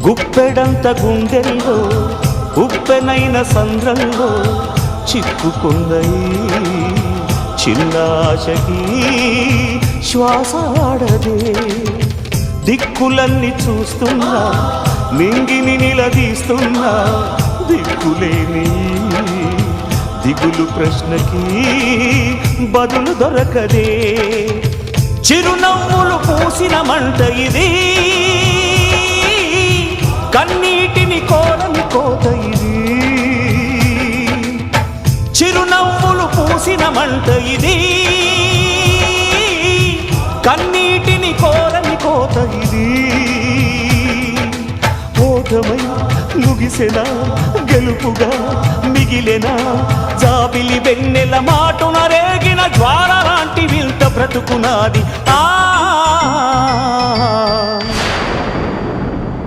గుప్పెడంత గుండెల్లో ఉప్పెనైన సంద్రంలో చిక్కుకుందయి చిన్నాశకి శ్వాస ఆడదే దిక్కులన్నీ చూస్తున్నా నింగిని నిలదీస్తున్నా దిక్కులేని దిగులు ప్రశ్నకి బదులు దొరకదే చిరునవ్వులు పూసిన మంట ఇది కన్నీటిని కోరని కోత ఇది చిరునవ్వులు పూసిన మంట ఇది కన్నీటిని కోరని కోత ఇది ఓటమై ముగిసెనా గెలుపుగా మిగిలెనా జాబిలి వెన్నెల మాటున రేగిన జ్వాల లాంటి వింత బ్రతుకునాది